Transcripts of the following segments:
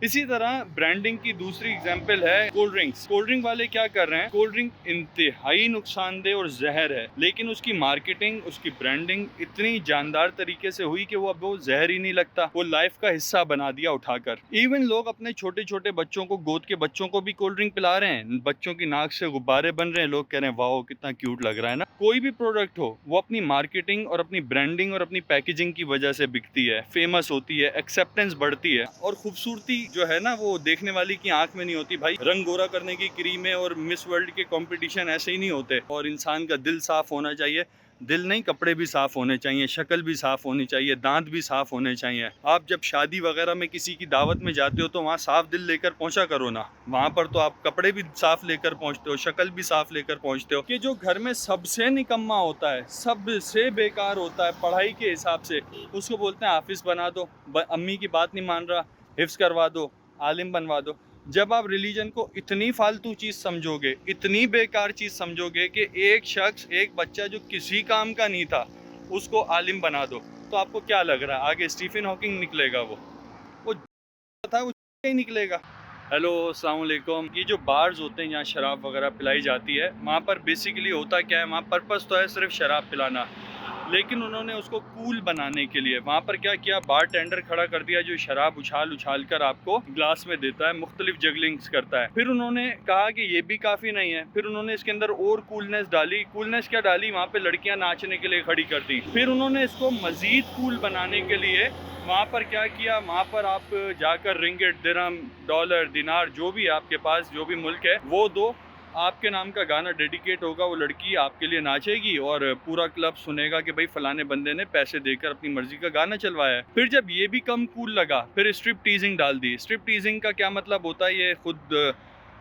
इसी तरह ब्रांडिंग की दूसरी एग्जांपल है कोल्ड ड्रिंक्स। कोल्ड ड्रिंक वाले क्या कर रहे हैं, कोल्ड ड्रिंक इंतहाई नुकसानदेह और जहर है, लेकिन उसकी मार्केटिंग, उसकी ब्रांडिंग इतनी जानदार तरीके से हुई कि वो जहर ही नहीं लगता, वो लाइफ का हिस्सा बना दिया उठाकर। इवन लोग अपने छोटे छोटे बच्चों को, गोद के बच्चों को भी कोल्ड ड्रिंक पिला रहे हैं, बच्चों की नाक से गुब्बारे बन रहे हैं, लोग कह रहे हैं वाओ कितना क्यूट लग रहा है ना। कोई भी प्रोडक्ट हो वो अपनी मार्केटिंग और अपनी ब्रांडिंग और अपनी पैकेजिंग की वजह से बिकती है, फेमस होती है, एक्सेप्टेंस बढ़ती है, और खूबसूरती जो है ना वो देखने वाली की आंख में नहीं होती। भाई रंग गोरा करने की क्रीमें और मिस वर्ल्ड के कंपटीशन ऐसे ही नहीं होते। और इंसान का दिल साफ होना चाहिए, दिल नहीं, कपड़े भी साफ होने चाहिए, शक्ल भी साफ होनी चाहिए, दांत भी साफ होने चाहिए। आप जब शादी वगैरह में किसी की दावत में जाते हो तो वहाँ साफ दिल लेकर पहुंचा करो ना। वहाँ पर तो आप कपड़े भी साफ लेकर पहुंचते हो, शक्ल भी साफ लेकर पहुंचते हो। कि जो घर में सबसे निकम्मा होता है, सबसे बेकार होता है पढ़ाई के हिसाब से, उसको बोलते हैं हाफिज बना दो, अम्मी की बात नहीं मान रहा, हिफ्स करवा दो, आलिम बनवा दो। जब आप रिलीजन को इतनी फालतू चीज़ समझोगे, इतनी बेकार चीज़ समझोगे कि एक शख्स, एक बच्चा जो किसी काम का नहीं था, उसको आलिम बना दो, तो आपको क्या लग रहा है आगे स्टीफन हॉकिंग निकलेगा? वो था, वो ही निकलेगा। हेलो, अस्सलाम वालेकुम। ये जो बार्स होते हैं जहाँ शराब वगैरह पिलाई जाती है, वहाँ पर बेसिकली होता क्या है, वहाँ पर्पस तो है सिर्फ शराब पिलाना, लेकिन उन्होंने उसको कूल बनाने के लिए वहाँ पर क्या किया, बार टेंडर खड़ा कर दिया जो शराब उछाल उछाल कर आपको ग्लास में देता है, मुख्तलिफ जगलिंग्स करता है। फिर उन्होंने कहा कि ये भी काफ़ी नहीं है, फिर उन्होंने इसके अंदर और कूलनेस डाली। कूलनेस क्या डाली, वहाँ पे लड़कियाँ नाचने के लिए खड़ी कर दी। फिर उन्होंने इसको मज़ीद कूल बनाने के लिए वहाँ पर क्या किया, वहाँ पर आप जाकर रिंगिट, दिरहम, डॉलर, दिनार, जो भी आपके पास जो भी मुल्क है वो दो, आपके नाम का गाना डेडिकेट होगा, वो लड़की आपके लिए नाचेगी और पूरा क्लब सुनेगा कि भाई फलाने बंदे ने पैसे देकर अपनी मर्जी का गाना चलवाया है। फिर जब ये भी कम कूल लगा, फिर स्ट्रिप टीजिंग डाल दी। स्ट्रिप टीजिंग का क्या मतलब होता है ये खुद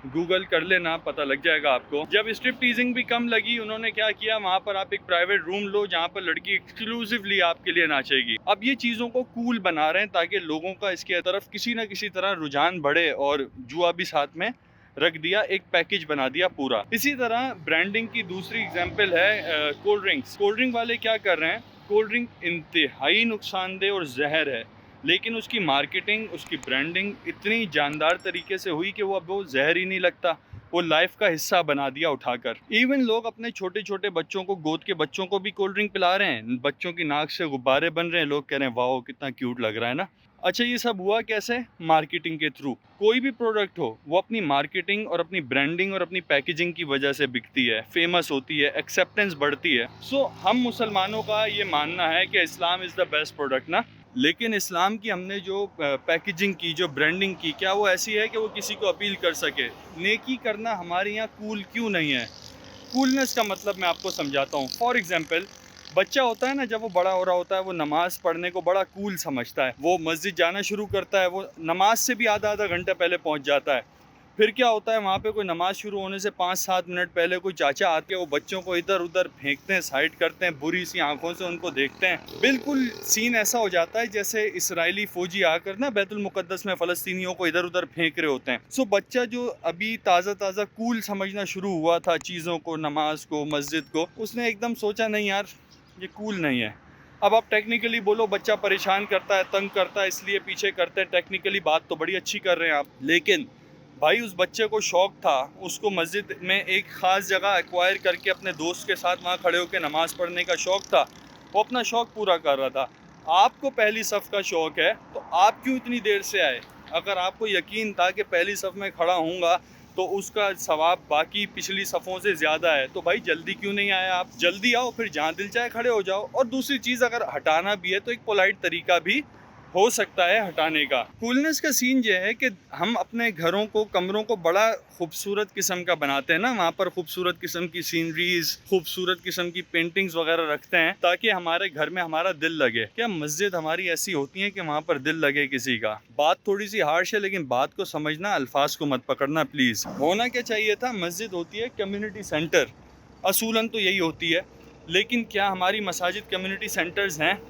गूगल कर लेना, पता लग जाएगा आपको। जब स्ट्रिप टीजिंग भी कम लगी, उन्होंने क्या किया, वहाँ पर आप एक प्राइवेट रूम लो जहाँ पर लड़की एक्सक्लूसिवली आपके लिए नाचेगी। अब ये चीज़ों को कूल बना रहे हैं ताकि लोगों का इसके तरफ किसी ना किसी तरह रुझान बढ़े, और जुआ भी साथ में रख दिया, एक पैकेज बना दिया पूरा। इसी तरह ब्रांडिंग की दूसरी एग्जांपल है कोल्ड ड्रिंक्स। कोल्ड ड्रिंक वाले क्या कर रहे हैं, कोल्ड ड्रिंक इंतहाई नुकसानदेह और जहर है, लेकिन उसकी मार्केटिंग, उसकी ब्रांडिंग इतनी जानदार तरीके से हुई कि वो जहर ही नहीं लगता, वो लाइफ का हिस्सा बना दिया उठाकर। इवन लोग अपने छोटे छोटे बच्चों को, गोद के बच्चों को भी कोल्ड ड्रिंक पिला रहे हैं, बच्चों की नाक से गुब्बारे बन रहे हैं, लोग कह रहे हैं वाओ कितना क्यूट लग रहा है ना। अच्छा, ये सब हुआ कैसे? मार्केटिंग के थ्रू। कोई भी प्रोडक्ट हो वो अपनी मार्केटिंग और अपनी ब्रांडिंग और अपनी पैकेजिंग की वजह से बिकती है, फेमस होती है, एक्सेप्टेंस बढ़ती है। सो हम मुसलमानों का ये मानना है कि इस्लाम इज़ द बेस्ट प्रोडक्ट ना, लेकिन इस्लाम की हमने जो पैकेजिंग की, जो ब्रांडिंग की, क्या वो ऐसी है कि वो किसी को अपील कर सके? नेकी करना हमारे यहाँ कूल क्यों नहीं है? कूलनेस का मतलब मैं आपको समझाता हूँ। फॉर एग्जांपल, बच्चा होता है ना, जब वो बड़ा हो रहा होता है, वो नमाज़ पढ़ने को बड़ा कूल समझता है, वो मस्जिद जाना शुरू करता है, वो नमाज से भी आधा आधा घंटा पहले पहुँच जाता है। फिर क्या होता है, वहाँ पे कोई नमाज शुरू होने से 5-7 मिनट पहले कोई चाचा आके वो बच्चों को इधर उधर फेंकते हैं, साइड करते हैं, बुरी सी आंखों से उनको देखते हैं। बिल्कुल सीन ऐसा हो जाता है जैसे इजरायली फौजी आकर ना बैतुल मुकद्दस में फ़लस्तीनियों को इधर उधर फेंक रहे होते हैं। सो बच्चा जो अभी ताज़ा ताज़ा कूल समझना शुरू हुआ था चीज़ों को, नमाज को, मस्जिद को, उसने एकदम सोचा नहीं यार ये कूल नहीं है। अब आप टेक्निकली बोलो बच्चा परेशान करता है, तंग करता है, इसलिए पीछे करते हैं, टेक्निकली बात तो बड़ी अच्छी कर रहे हैं आप, लेकिन भाई उस बच्चे को शौक़ था, उसको मस्जिद में एक ख़ास जगह एक्वायर करके अपने दोस्त के साथ वहाँ खड़े होकर नमाज़ पढ़ने का शौक़ था, वो अपना शौक़ पूरा कर रहा था। आपको पहली सफ़ का शौक़ है तो आप क्यों इतनी देर से आए? अगर आपको यकीन था कि पहली सफ़ में खड़ा हूँगा तो उसका सवाब बाकी पिछली सफ़ों से ज़्यादा है, तो भाई जल्दी क्यों नहीं आए आप? जल्दी आओ, फिर जहाँ दिल चाहे खड़े हो जाओ। और दूसरी चीज़, अगर हटाना भी है तो एक पोलाइट तरीका भी हो सकता है हटाने का। कूलनेस का सीन ये है कि हम अपने घरों को, कमरों को बड़ा खूबसूरत किस्म का बनाते हैं ना, वहाँ पर खूबसूरत किस्म की सीनरीज, खूबसूरत किस्म की पेंटिंग्स वगैरह रखते हैं ताकि हमारे घर में हमारा दिल लगे। क्या मस्जिद हमारी ऐसी होती है कि वहाँ पर दिल लगे किसी का? बात थोड़ी सी हार्श है, लेकिन बात को समझना, अल्फाज को मत पकड़ना प्लीज़। होना क्या चाहिए था, मस्जिद होती है कम्युनिटी सेंटर, असूलन तो यही होती है, लेकिन क्या हमारी मसाजिद कम्युनिटी सेंटर्स हैं?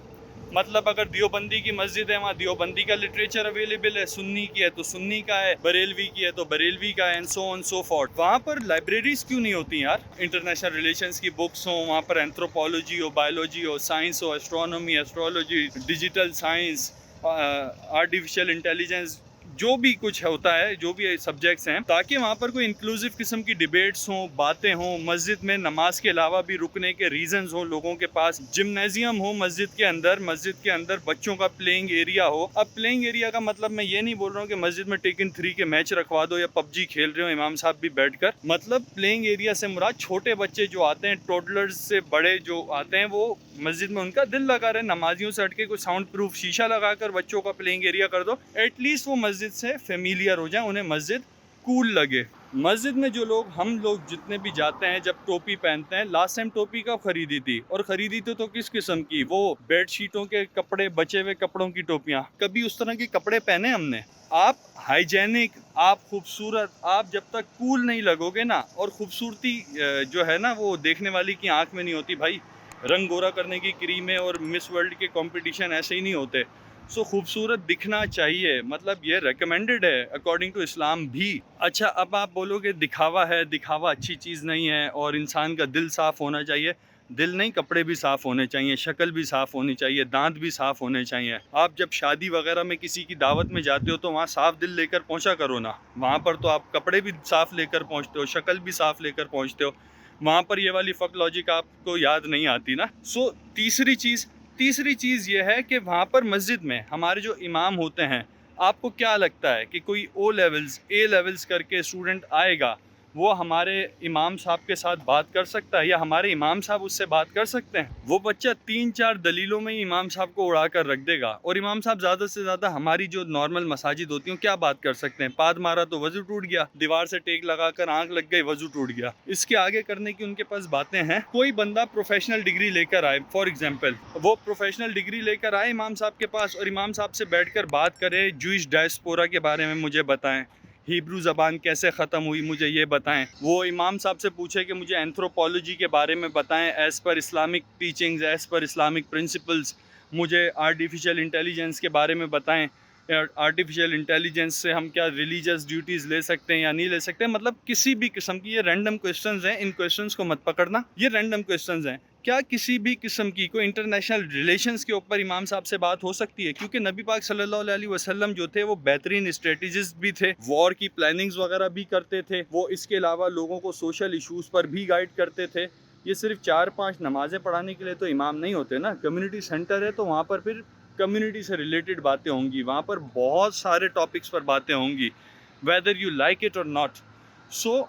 मतलब अगर दियोबंदी की मस्जिद है, वहाँ दियोबंदी का लिटरेचर अवेलेबल है, सुन्नी की है तो सुन्नी का है, बरेलवी की है तो बरेलवी का है, and so on so forth. वहाँ पर लाइब्रेरीज क्यों नहीं होती यार? इंटरनेशनल रिलेशंस की बुक्स हो, वहाँ पर एंथ्रोपोलॉजी हो, बायोलॉजी हो, साइंस हो, astronomy, astrology, digital science, artificial intelligence, जो भी कुछ होता है, जो भी सब्जेक्ट्स हैं, ताकि वहाँ पर कोई इंक्लूसिव किस्म की डिबेट्स हों, बातें हों, मस्जिद में नमाज के अलावा भी रुकने के रीजंस हों लोगों के पास, जिम्नेजियम हो मस्जिद के अंदर बच्चों का प्लेइंग एरिया हो। अब प्लेइंग एरिया का मतलब मैं ये नहीं बोल रहा हूँ कि मस्जिद में टेकन 3 के मैच रखवा दो या पबजी खेल रहे हो इमाम साहब भी बैठकर। मतलब प्लेइंग एरिया से मुराद छोटे बच्चे जो आते हैं, टोडलर्स से बड़े जो आते हैं, वो मस्जिद में उनका दिल लगा रहे, नमाजियों से हटके कोई साउंड प्रूफ शीशा लगाकर बच्चों का प्लेइंग एरिया कर दो, एटलीस्ट वो मस्जिद से फेमिलियर हो जाए, उन्हें मस्जिद कूल लगे। मस्जिद में जो लोग, हम लोग जितने भी जाते हैं, जब टोपी पहनते हैं, लास्ट टाइम टोपी कब खरीदी थी, और खरीदी तो किस किस्म की, वो बेडशीटों के कपड़े, बचे हुए कपड़ों की टोपियाँ, कभी उस तरह के कपड़े पहने हमने? आप हाइजेनिक, आप खूबसूरत, आप जब तक कूल नहीं लगोगे ना, और खूबसूरती जो है ना वो देखने वाली की आंख में नहीं होती भाई, रंग गोरा करने की क्रीमें और मिस वर्ल्ड के कंपटीशन ऐसे ही नहीं होते। सो खूबसूरत दिखना चाहिए, मतलब ये रेकमेंडेड है अकॉर्डिंग टू इस्लाम भी। अच्छा, अब आप बोलोगे दिखावा है, दिखावा अच्छी चीज़ नहीं है, और इंसान का दिल साफ़ होना चाहिए। दिल नहीं, कपड़े भी साफ़ होने चाहिए, शक्ल भी साफ़ होनी चाहिए, दांत भी साफ़ होने चाहिए। आप जब शादी वगैरह में किसी की दावत में जाते हो तो वहाँ साफ़ दिल लेकर पहुँचा करो ना। वहाँ पर तो आप कपड़े भी साफ़ लेकर पहुँचते हो, शक्ल भी साफ़ लेकर पहुँचते हो, वहाँ पर ये वाली फ़क लॉजिक आपको याद नहीं आती ना। सो तीसरी चीज़ ये है कि वहाँ पर मस्जिद में हमारे जो इमाम होते हैं, आपको क्या लगता है कि कोई ओ लेवल्स, ए लेवल्स करके स्टूडेंट आएगा, वो हमारे इमाम साहब के साथ बात कर सकता है, या हमारे इमाम साहब उससे बात कर सकते हैं? वो बच्चा 3-4 दलीलों में ही इमाम साहब को उड़ा कर रख देगा, और इमाम साहब ज़्यादा से ज़्यादा हमारी जो नॉर्मल मसाजिद होती हैं क्या बात कर सकते हैं? पाद मारा तो वज़ू टूट गया, दीवार से टेक लगाकर आंख लग गई, वज़ू टूट गया। इसके आगे करने की उनके पास बातें हैं। कोई बंदा प्रोफेशनल डिग्री लेकर आए, फॉर एग्जाम्पल, वो प्रोफेशनल डिग्री लेकर आए इमाम साहब के पास, और इमाम साहब से बैठकर बात करे, जूइश डायस्पोरा के बारे में मुझे बताएं, हिब्रू ज़बान कैसे ख़त्म हुई मुझे ये बताएं। वो इमाम साहब से पूछे कि मुझे एंथ्रोपोलॉजी के बारे में बताएं, as per Islamic teachings, as per Islamic principles. मुझे आर्टिफिशियल इंटेलिजेंस के बारे में बताएं, आर्टिफिशियल इंटेलिजेंस से हम क्या रिलीजियस ड्यूटीज़ ले सकते हैं या नहीं ले सकते। मतलब किसी भी किस्म की, ये रैंडम क्वेश्चंस हैं, इन क्वेश्चंस को मत पकड़ना, ये रैंडम क्वेश्चंस हैं। क्या किसी भी किस्म की कोई इंटरनेशनल रिलेशंस के ऊपर इमाम साहब से बात हो सकती है? क्योंकि नबी पाक सल्लल्लाहु अलैहि वसल्लम जो थे वो बेहतरीन स्ट्रेटजिस्ट भी थे, वॉर की प्लानिंग्स वगैरह भी करते थे, वो इसके अलावा लोगों को सोशल इशूज़ पर भी गाइड करते थे। ये सिर्फ 4-5 नमाज़ें पढ़ाने के लिए तो इमाम नहीं होते ना। कम्युनिटी सेंटर है तो वहाँ पर फिर कम्युनिटी से रिलेटेड बातें होंगी, वहाँ पर बहुत सारे टॉपिक्स पर बातें होंगी, वेदर यू लाइक इट और नॉट। सो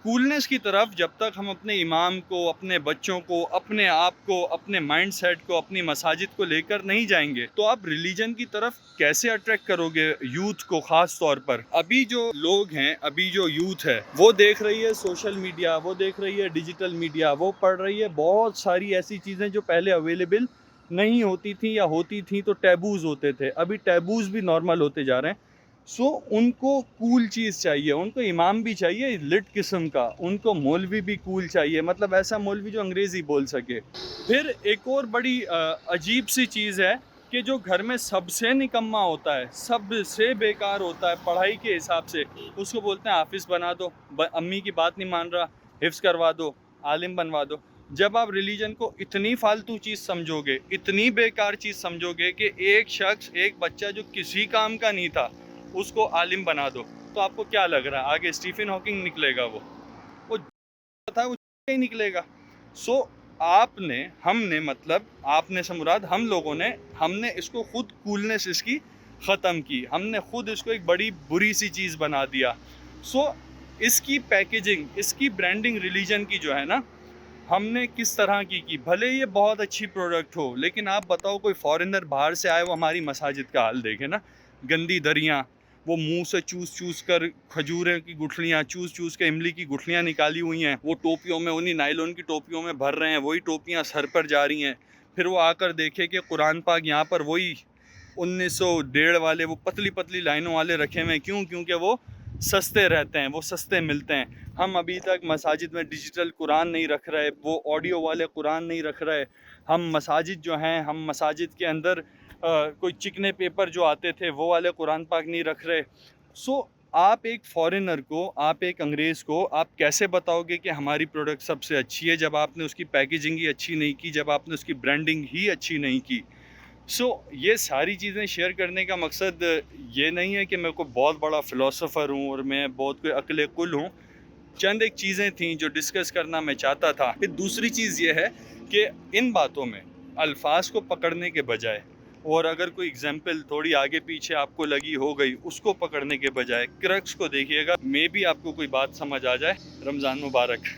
कूलनेस की तरफ जब तक हम अपने इमाम को, अपने बच्चों को, अपने आप को, अपने माइंड सेट को, अपनी मसाजिद को लेकर नहीं जाएंगे, तो आप रिलीजन की तरफ कैसे अट्रैक्ट करोगे यूथ को? ख़ास तौर पर अभी जो लोग हैं, अभी जो यूथ है, वो देख रही है सोशल मीडिया, वो देख रही है डिजिटल मीडिया, वो पढ़ रही है बहुत सारी ऐसी चीज़ें जो पहले अवेलेबल नहीं होती थी, या होती थी तो टैबूज़ होते थे, अभी टैबूज़ भी नॉर्मल होते जा रहे हैं। सो उनको कूल चीज़ चाहिए, उनको इमाम भी चाहिए लिट किस्म का, उनको मौलवी भी कूल चाहिए, मतलब ऐसा मौलवी जो अंग्रेज़ी बोल सके। फिर एक और बड़ी अजीब सी चीज़ है कि जो घर में सबसे निकम्मा होता है, सबसे बेकार होता है पढ़ाई के हिसाब से, उसको बोलते हैं हाफिज़ बना दो, अम्मी की बात नहीं मान रहा, हिफ्ज़ करवा दो, आलिम बनवा दो। जब आप रिलीजन को इतनी फालतू चीज़ समझोगे, इतनी बेकार चीज़ समझोगे कि एक शख्स, एक बच्चा जो किसी काम का नहीं था, उसको आलिम बना दो, तो आपको क्या लग रहा है आगे स्टीफन हॉकिंग निकलेगा? वो था, वो ही निकलेगा। सो हमने, मतलब आपने से मुराद हम लोगों ने, हमने इसको खुद कूलनेस इसकी ख़त्म की, हमने खुद इसको एक बड़ी बुरी सी चीज़ बना दिया। सो इसकी पैकेजिंग, इसकी ब्रांडिंग रिलीजन की जो है ना, हमने किस तरह की भले ये बहुत अच्छी प्रोडक्ट हो, लेकिन आप बताओ कोई फॉरेनर बाहर से आए, वो हमारी मसाजिद का हाल देखे ना, गंदी दरियाँ, वो मुंह से चूस कर खजूरें की गुठलियाँ, चूस के इमली की गुठलियाँ निकाली हुई हैं, वो टोपियों में, उन्हीं नायलॉन की टोपियों में भर रहे हैं, वही टोपियाँ सर पर जा रही हैं। फिर वो आकर देखे कि कुरान पाक यहाँ पर वही 1901 वाले, वो पतली पतली लाइनों वाले रखे हुए हैं। क्यों? क्योंकि वो सस्ते रहते हैं, वो सस्ते मिलते हैं। हम अभी तक मसाजिद में डिजिटल कुरान नहीं रख रहे, वो ऑडियो वाले कुरान नहीं रख रहे। हम मसाजिद जो हैं, हम मसाजिद के अंदर कोई चिकने पेपर जो आते थे वो वाले कुरान पाक नहीं रख रहे। सो आप एक फ़ॉरेनर को, आप एक अंग्रेज़ को आप कैसे बताओगे कि हमारी प्रोडक्ट सबसे अच्छी है, जब आपने उसकी पैकेजिंग ही अच्छी नहीं की, जब आपने उसकी ब्रांडिंग ही अच्छी नहीं की? ये सारी चीज़ें शेयर करने का मकसद ये नहीं है कि मैं कोई बहुत बड़ा फ़िलोसोफ़र हूँ और मैं बहुत कोई अक्ल कुल हूँ। चंद एक चीज़ें थीं जो डिस्कस करना मैं चाहता था। फिर दूसरी चीज़ ये है कि इन बातों में अल्फाज को पकड़ने के बजाय, और अगर कोई एग्जाम्पल थोड़ी आगे पीछे आपको लगी हो गई, उसको पकड़ने के बजाय क्रक्स को देखिएगा। मे बी आपको कोई बात समझ आ जाए। रमज़ान मुबारक।